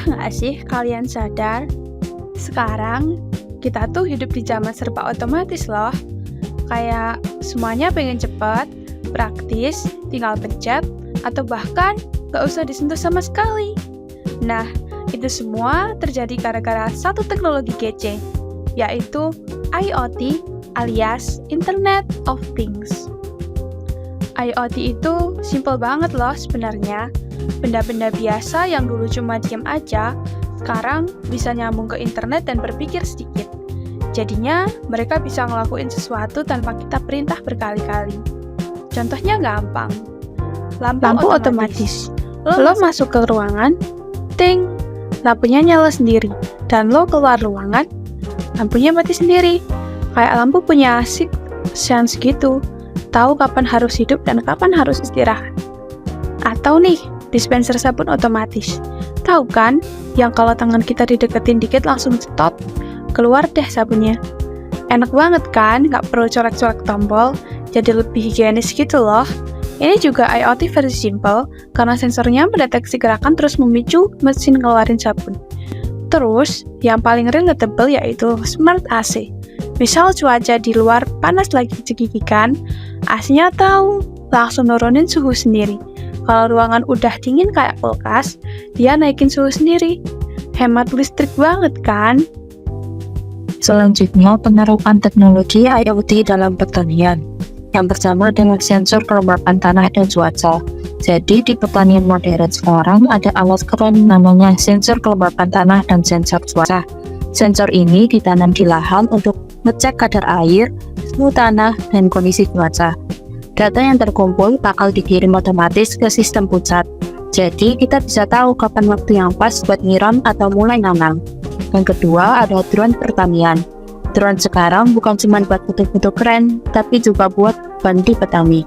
Pernah nggak sih kalian sadar, sekarang kita tuh hidup di zaman serba otomatis loh. Kayak semuanya pengen cepat, praktis, tinggal pencet, atau bahkan nggak usah disentuh sama sekali. Nah, itu semua terjadi gara-gara satu teknologi kece, yaitu IoT alias Internet of Things. IoT itu simple banget loh sebenarnya. Benda-benda biasa yang dulu cuma diam aja, sekarang bisa nyambung ke internet dan berpikir sedikit. Jadinya, mereka bisa ngelakuin sesuatu tanpa kita perintah berkali-kali. Contohnya gampang. Lampu otomatis. Lo masuk ke ruangan, ting, lampunya nyala sendiri. Dan lo keluar ruangan, lampunya mati sendiri. Kayak lampu punya sense gitu. Tahu kapan harus hidup dan kapan harus istirahat. Atau nih, dispenser sabun otomatis. Tahu kan, yang kalau tangan kita dideketin dikit langsung stop, keluar deh sabunnya. Enak banget kan, nggak perlu colek-colek tombol, jadi lebih higienis gitu loh. Ini juga IoT versi simple, karena sensornya mendeteksi gerakan terus memicu mesin ngeluarin sabun. Terus, yang paling relatable yaitu Smart AC. Misal cuaca di luar panas lagi cekikikan, AC-nya tahu, langsung nurunin suhu sendiri. Kalau ruangan udah dingin kayak kulkas, dia naikin suhu sendiri. Hemat listrik banget kan? Selanjutnya, penerapan teknologi IoT dalam pertanian yang bersama dengan sensor kelembapan tanah dan cuaca. Jadi, di pertanian modern sekarang ada alat keren namanya sensor kelembapan tanah dan sensor cuaca. Sensor ini ditanam di lahan untuk ngecek kadar air, suhu tanah, dan kondisi cuaca. Data yang terkumpul bakal dikirim otomatis ke sistem pusat. Jadi, kita bisa tahu kapan waktu yang pas buat nyiram atau mulai nanam. Yang kedua, ada drone pertanian. Drone sekarang bukan cuma buat foto-foto keren, tapi juga buat bantu petani.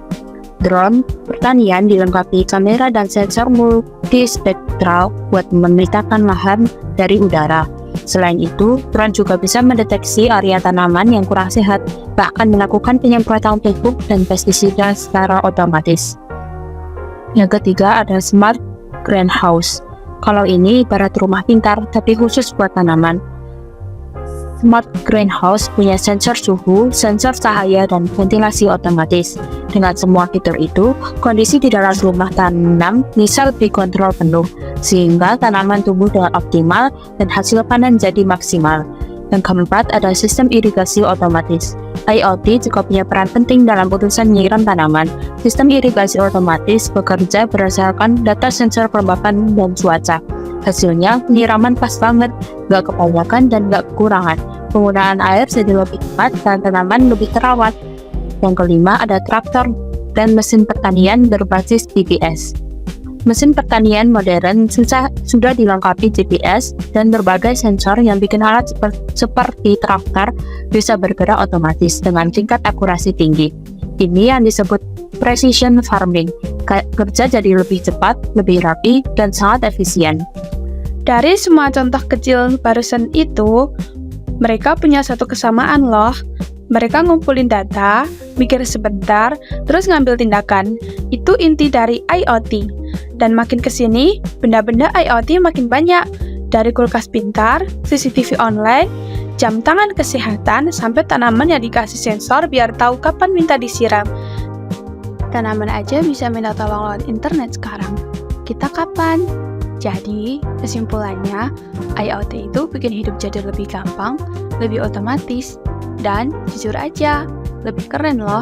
Drone pertanian dilengkapi kamera dan sensor multispektral buat memetakan lahan dari udara. Selain itu, drone juga bisa mendeteksi area tanaman yang kurang sehat, bahkan melakukan penyemprotan pupuk dan pestisida secara otomatis. Yang ketiga ada Smart Greenhouse. Kalau ini ibarat rumah pintar, tapi khusus buat tanaman. Smart Greenhouse punya sensor suhu, sensor cahaya, dan ventilasi otomatis. Dengan semua fitur itu, kondisi di dalam rumah tanam bisa dikontrol penuh, sehingga tanaman tumbuh dengan optimal dan hasil panen jadi maksimal. Yang keempat ada sistem irigasi otomatis. IoT juga punya peran penting dalam urusan nyiram tanaman. Sistem irigasi otomatis bekerja berdasarkan data sensor kelembapan dan cuaca. Hasilnya, penyiraman pas banget, gak kebanyakan dan gak kekurangan. Penggunaan air jadi lebih cepat dan tanaman lebih terawat. Yang kelima ada traktor dan mesin pertanian berbasis GPS. Mesin pertanian modern sudah dilengkapi GPS dan berbagai sensor yang bikin alat seperti traktor bisa bergerak otomatis dengan tingkat akurasi tinggi. Ini yang disebut precision farming. Kerja jadi lebih cepat, lebih rapi, dan sangat efisien. Dari semua contoh kecil barusan itu, mereka punya satu kesamaan loh. Mereka ngumpulin data, mikir sebentar, terus ngambil tindakan. Itu inti dari IoT. Dan makin kesini, benda-benda IoT makin banyak. Dari kulkas pintar, CCTV online, jam tangan kesehatan, sampai tanaman yang dikasih sensor biar tahu kapan minta disiram. Tanaman aja bisa minta tolong lewat internet sekarang. Kita kapan? Jadi, kesimpulannya, IoT itu bikin hidup jadi lebih gampang, lebih otomatis, dan jujur aja, lebih keren loh.